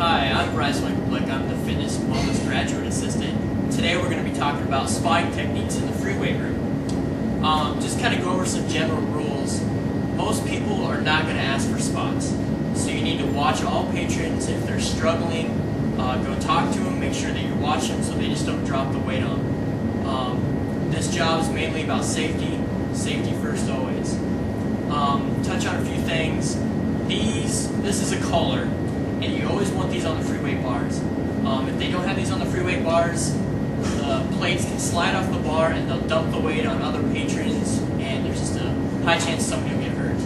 Hi, I'm Bryce Winkleblick. I'm the Fitness and Wellness Graduate Assistant. Today we're going to be talking about spotting techniques in the free weight room. Just kind of go over some general rules. Most people are not going to ask for spots. So you need to watch all patrons. If they're struggling, go talk to them, make sure that you're watching them so they just don't drop the weight on them. This job is mainly about safety. Safety first always. Touch on a few things. This is a collar, and you always want these on the free weight bars. If they don't have these on the free weight bars, the plates can slide off the bar and they'll dump the weight on other patrons, and there's just a high chance somebody will get hurt.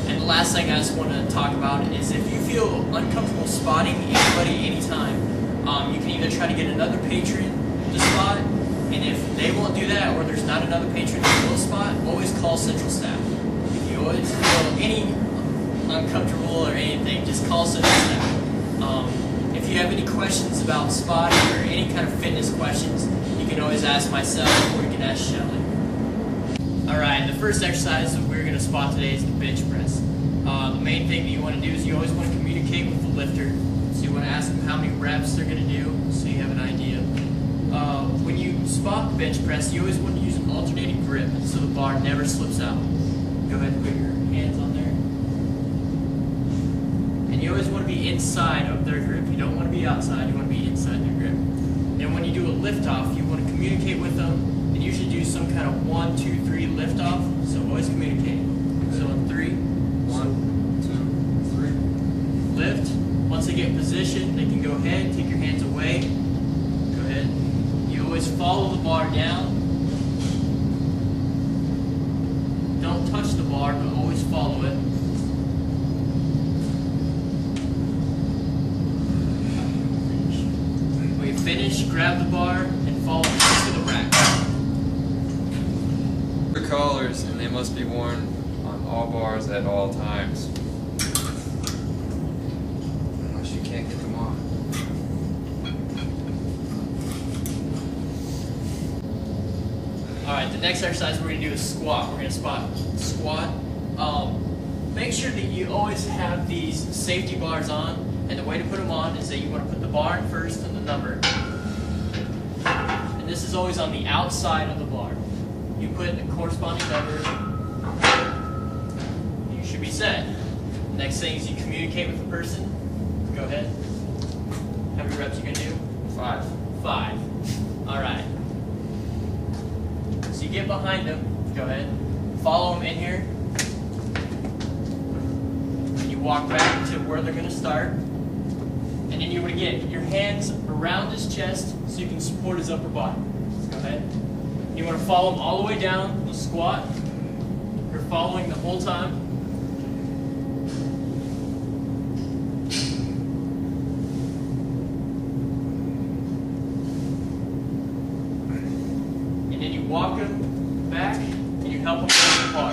And the last thing I just want to talk about is if you feel uncomfortable spotting anybody anytime, you can either try to get another patron to spot, and if they won't do that or there's not another patron that will spot, always call central staff. If you always feel any uncomfortable or anything, just call central staff. If you have any questions about spotting or any kind of fitness questions, you can always ask myself or you can ask Shelly. Alright, the first exercise that we're going to spot today is the bench press. The main thing that you want to do is you always want to communicate with the lifter. So you want to ask them how many reps they're going to do so you have an idea. When you spot the bench press, you always want to use an alternating grip so the bar never slips out. Go ahead and put your hands on there. And you always want to be inside of their grip. You don't want to be outside, you want to be inside their grip. And when you do a lift off, you want to communicate with them and usually do some kind of 1, 2, 3 lift off. So always communicate. So in 3, 1, 2, 3. Lift. Once they get in position, they can go ahead, take your hands away. Go ahead. You always follow the bar down. Don't touch the bar, but always follow it. When you finish, grab the bar and follow it to the rack. The collars, and they must be worn on all bars at all times. Unless you can't get them off. Alright, the next exercise we're going to do is squat. We're going to squat. Make sure that you always have these safety bars on, and the way to put them on is that you want to put the bar in first and the number. And this is always on the outside of the bar. You put the corresponding number, you should be set. Next thing is you communicate with the person. Go ahead. How many reps you going to do? 5. 5. Alright. So you get behind them, go ahead, follow them in here, and you walk back to where they're going to start, and then you want to get your hands around his chest so you can support his upper body. Go ahead. You want to follow him all the way down the squat. You're following the whole time. Walk him back, and you help him hold the bar.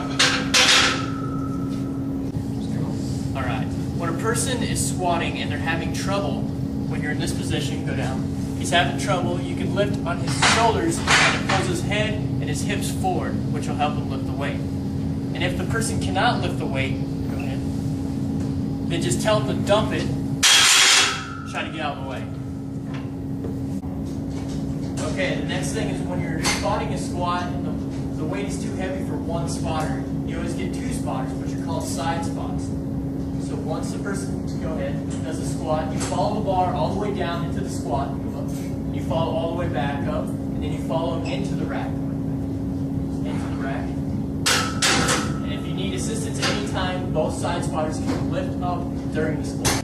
Alright, when a person is squatting and they're having trouble, when you're in this position, go down. He's having trouble, you can lift on his shoulders and it pulls his head and his hips forward, which will help him lift the weight. And if the person cannot lift the weight, go ahead, then just tell them to dump it, try to get out of the way. Okay, the next thing is when you're spotting a squat and the weight is too heavy for one spotter, you always get 2 spotters, which are called side spots. So once the person, go ahead, does a squat, you follow the bar all the way down into the squat, you follow all the way back up, and then you follow them into the rack. Into the rack. And if you need assistance anytime, both side spotters can lift up during the squat.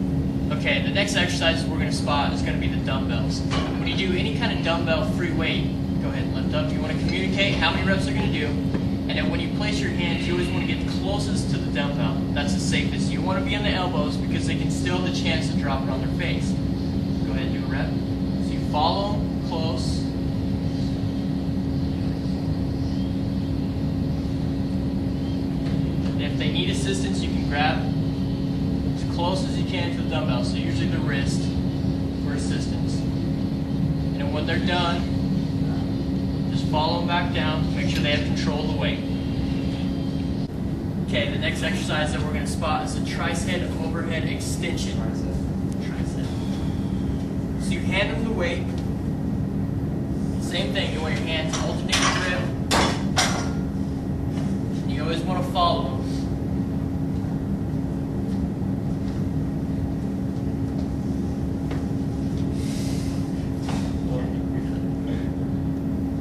Okay, the next exercise we're going to spot is going to be the dumbbells. When you do any kind of dumbbell free weight, go ahead and lift up. You want to communicate how many reps they're going to do. And then when you place your hands, you always want to get the closest to the dumbbell. That's the safest. You want to be on the elbows because they can still have the chance to drop it on their face. Go ahead and do a rep. So you follow them close. And if they need assistance, you can grab close as you can to the dumbbell, so usually the wrist for assistance. And then when they're done, just follow them back down, make sure they have control of the weight. Okay, the next exercise that we're going to spot is a tricep overhead extension. you hand them the weight. Same thing, you want your hands alternate grip. You always want to follow them.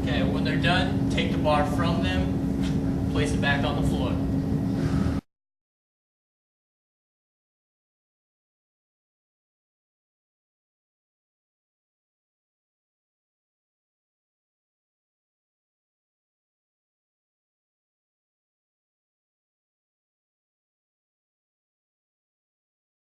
Okay, when they're done, take the bar from them, place it back on the floor.